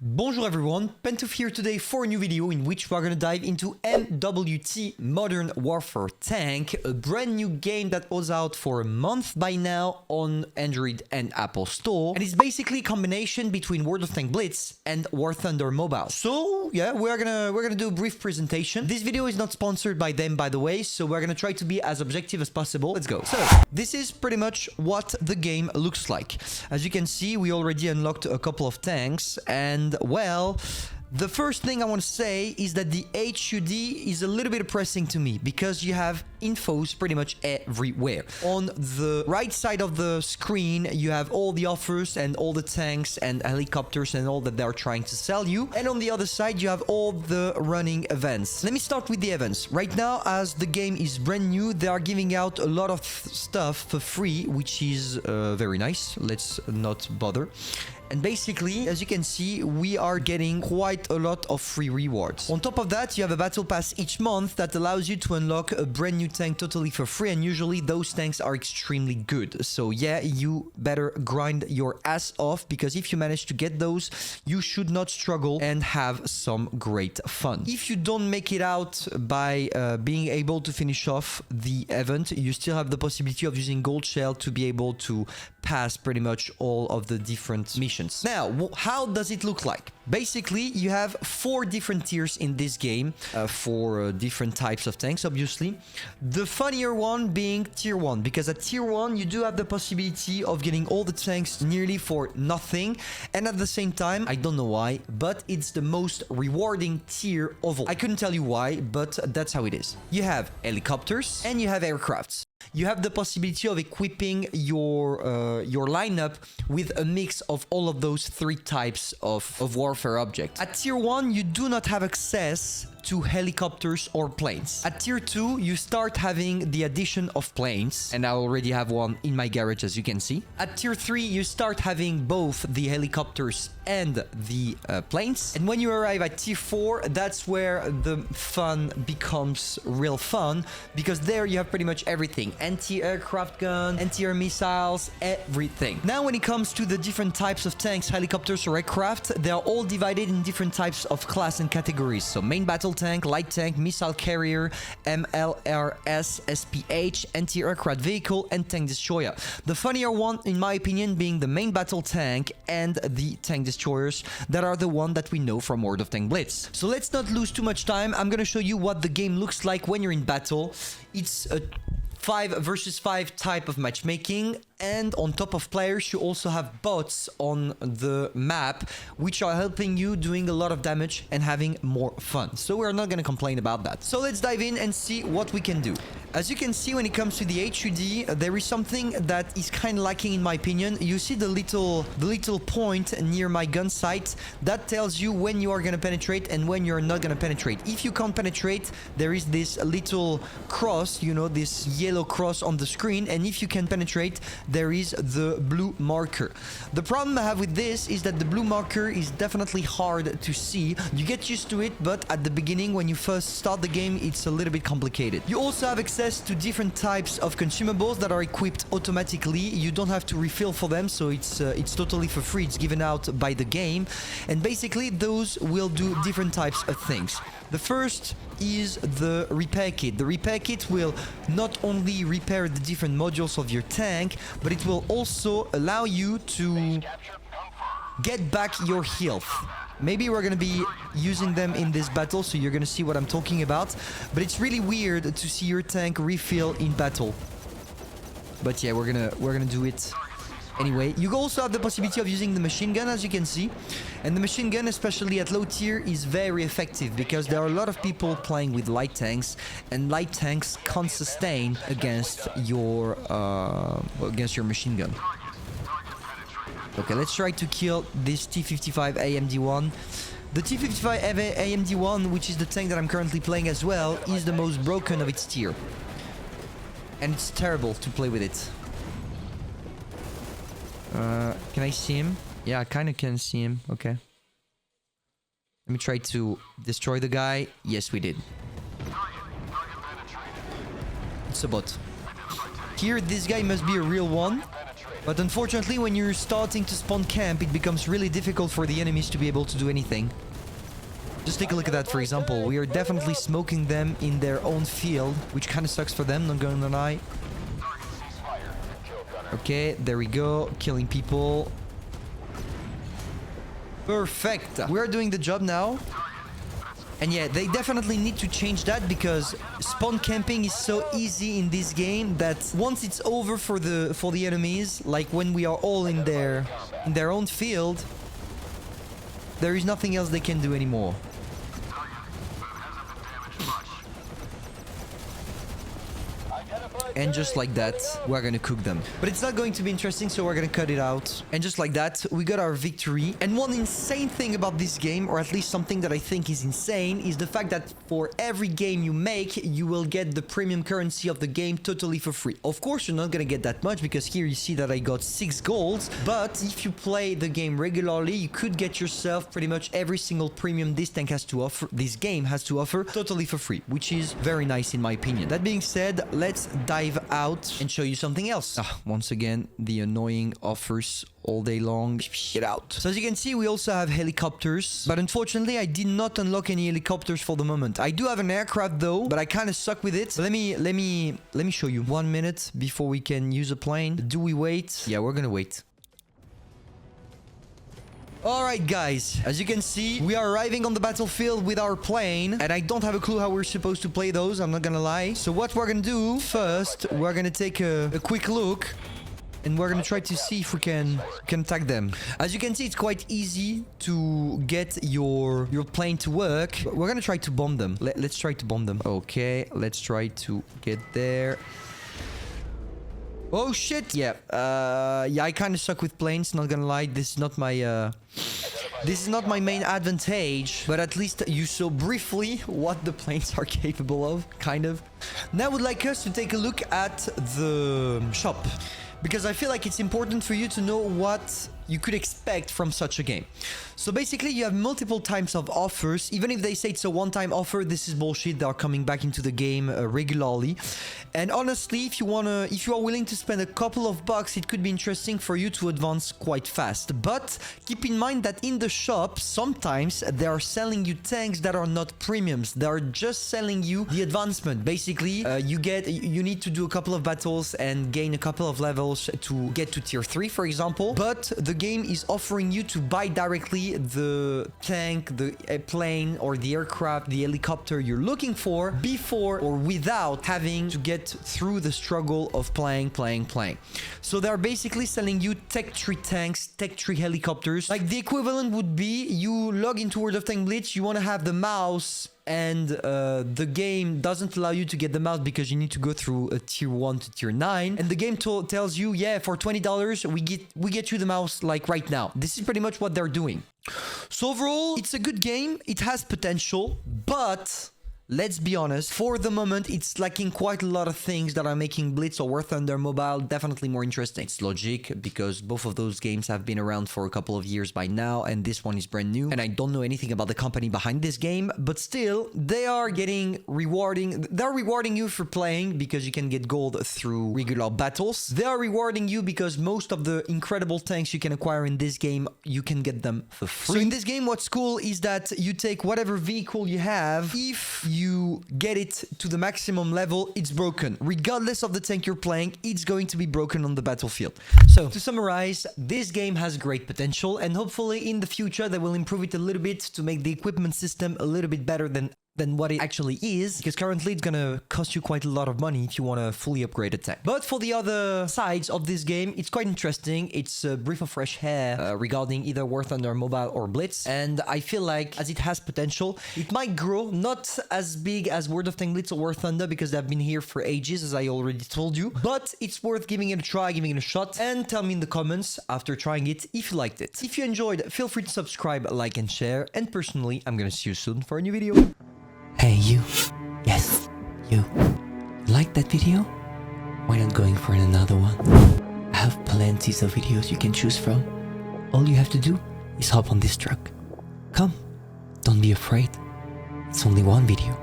Bonjour everyone, Pantoufleee here today for a new video in which we're gonna dive into M.W.T Modern Warfare Tank, a brand new game that was out for a month by now on Android and Apple Store, and it's basically a combination between World of Tanks Blitz and War Thunder Mobile. So yeah, we're gonna do a brief presentation. This video is not sponsored by them, by the way, so we're gonna try to be as objective as possible. Let's go. So this is pretty much what the game looks like. As you can see, we already unlocked a couple of tanks, and well, the first thing I want to say is that the HUD is a little bit depressing to me because you have infos pretty much everywhere. On the right side of the screen, you have all the offers and all the tanks and helicopters and all that they're trying to sell you. And on the other side, you have all the running events. Let me start with the events. Right now, as the game is brand new, they are giving out a lot of stuff for free, which is very nice. Let's not bother. And basically, as you can see, we are getting quite a lot of free rewards. On top of that, you have a battle pass each month that allows you to unlock a brand new tank totally for free, and usually those tanks are extremely good. So yeah, you better grind your ass off, because if you manage to get those, you should not struggle and have some great fun. If you don't make it out by being able to finish off the event, you still have the possibility of using gold shell to be able to pass pretty much all of the different missions. Now, how does it look like? Basically, you have 4 different tiers in this game for different types of tanks, obviously. The funnier one being tier 1, because at tier 1, you do have the possibility of getting all the tanks nearly for nothing. And at the same time, I don't know why, but it's the most rewarding tier of all. I couldn't tell you why, but that's how it is. You have helicopters and you have aircrafts. You have the possibility of equipping your lineup with a mix of all of those 3 types of warfare objects. At tier 1, you do not have access to helicopters or planes. At tier 2, you start having the addition of planes, and I already have one in my garage, as you can see. At tier 3, you start having both the helicopters and the planes. And when you arrive at tier 4, that's where the fun becomes real fun, because there you have pretty much everything. Anti-aircraft gun, anti-air missiles, everything. Now, when it comes to the different types of tanks, helicopters or aircraft, they are all divided in different types of class and categories. So main battle tank, light tank, missile carrier, MLRS, SPH, anti-aircraft vehicle, and tank destroyer. The funnier one, in my opinion, being the main battle tank and the tank destroyers that are the one that we know from World of Tanks Blitz. So let's not lose too much time. I'm gonna show you what the game looks like when you're in battle. It's a 5 versus 5 type of matchmaking, and on top of players, you also have bots on the map, which are helping you doing a lot of damage and having more fun. So we're not gonna complain about that. So let's dive in and see what we can do. As you can see, when it comes to the HUD, there is something that is kind of lacking in my opinion. You see the little point near my gun sight that tells you when you are gonna penetrate and when you're not gonna penetrate. If you can't penetrate, there is this little cross, you know, this yellow cross on the screen, and if you can penetrate, there is the blue marker. The problem I have with this is that the blue marker is definitely hard to see. You get used to it, but at the beginning, when you first start the game, it's a little bit complicated. You also have access to different types of consumables that are equipped automatically. You don't have to refill for them, so it's totally for free. It's given out by the game, and basically those will do different types of things. The first is the repair kit. The repair kit will not only repair the different modules of your tank, but it will also allow you to get back your health. Maybe we're gonna be using them in this battle, so you're gonna see what I'm talking about. But it's really weird to see your tank refill in battle. But yeah, we're gonna do it anyway. You also have the possibility of using the machine gun, as you can see. And the machine gun, especially at low tier, is very effective because there are a lot of people playing with light tanks, and light tanks can't sustain against your machine gun. Okay, let's try to kill this T-55 AMD-1. The T-55 AMD-1, which is the tank that I'm currently playing as well, is the most broken of its tier. And it's terrible to play with it. Can I see him? Yeah, I kind of can see him. Okay. Let me try to destroy the guy. Yes, we did. It's a bot. Here, this guy must be a real one. But unfortunately, when you're starting to spawn camp, it becomes really difficult for the enemies to be able to do anything. Just take a look at that, for example. We are definitely smoking them in their own field, which kind of sucks for them, not gonna lie. Okay, there we go. Killing people. Perfect. We're doing the job now. And yeah, they definitely need to change that because spawn camping is so easy in this game that once it's over for the enemies, like when we are all in their own field, there is nothing else they can do anymore. And just like that, we're gonna cook them. But it's not going to be interesting, so we're gonna cut it out. And just like that, we got our victory. And one insane thing about this game, or at least something that I think is insane, is the fact that for every game you make, you will get the premium currency of the game totally for free. Of course, you're not gonna get that much, because here you see that I got 6 golds. But if you play the game regularly, you could get yourself pretty much every single premium this tank has to offer, this game has to offer, totally for free, which is very nice in my opinion. That being said, let's dive out and show you something else. Once again, the annoying offers all day long. Get out. So as you can see, we also have helicopters, but unfortunately I did not unlock any helicopters for the moment. I do have an aircraft though, but I kind of suck with it. So let me show you. 1 minute before we can use a plane. Do we wait? Yeah, we're gonna wait. Alright guys, as you can see, we are arriving on the battlefield with our plane, and I don't have a clue how we're supposed to play those, I'm not gonna lie. So what we're gonna do, first, we're gonna take a quick look, and we're gonna try to see if we can attack them. As you can see, it's quite easy to get your plane to work, but we're gonna try to bomb them. Let's try to bomb them. Okay, let's try to get there. Oh shit! Yeah, yeah, I kind of suck with planes, not gonna lie. This is not my main advantage, but at least you saw briefly what the planes are capable of, kind of. Now I would like us to take a look at the shop, because I feel like it's important for you to know what you could expect from such a game. So basically, you have multiple types of offers. Even if they say it's a one-time offer, this is bullshit. They are coming back into the game regularly. And honestly, if you are willing to spend a couple of bucks, it could be interesting for you to advance quite fast. But keep in mind that in the shop, sometimes they are selling you tanks that are not premiums. They are just selling you the advancement. Basically, you need to do a couple of battles and gain a couple of levels to get to tier 3, for example. But the game is offering you to buy directly the tank, the plane, or the aircraft, the helicopter you're looking for before or without having to get through the struggle of playing. So they're basically selling you tech tree tanks, tech tree helicopters. Like the equivalent would be you log into World of Tanks Blitz, you want to have the mouse, and the game doesn't allow you to get the mouse because you need to go through a tier 1 to tier 9, and the game tells you, yeah, for $20 we get you the mouse like right now. This is pretty much what they're doing. So overall, it's a good game, it has potential, but let's be honest, for the moment, it's lacking quite a lot of things that are making Blitz or War Thunder Mobile definitely more interesting. It's logic, because both of those games have been around for a couple of years by now, and this one is brand new, and I don't know anything about the company behind this game, but still, they are getting rewarding. They're rewarding you for playing, because you can get gold through regular battles. They are rewarding you because most of the incredible tanks you can acquire in this game, you can get them for free. So in this game, what's cool is that you take whatever vehicle you have. If you get it to the maximum level, it's broken. Regardless of the tank you're playing, it's going to be broken on the battlefield. So to summarize, this game has great potential, and hopefully in the future they will improve it a little bit to make the equipment system a little bit better than what it actually is, because currently it's gonna cost you quite a lot of money if you want to fully upgrade a tank. But for the other sides of this game, it's quite interesting. It's a breath of fresh air regarding either War Thunder Mobile or Blitz, and I feel like as it has potential, it might grow, not as big as World of Tanks Blitz or War Thunder, because they've been here for ages, as I already told you, but it's worth giving it a try, giving it a shot, and tell me in the comments after trying it if you liked it. If you enjoyed, feel free to subscribe, like, and share, and personally, I'm gonna see you soon for a new video. Hey you, yes, you, like that video? Why not going for another one? I have plenty of videos you can choose from. All you have to do is hop on this truck. Come, don't be afraid, it's only one video.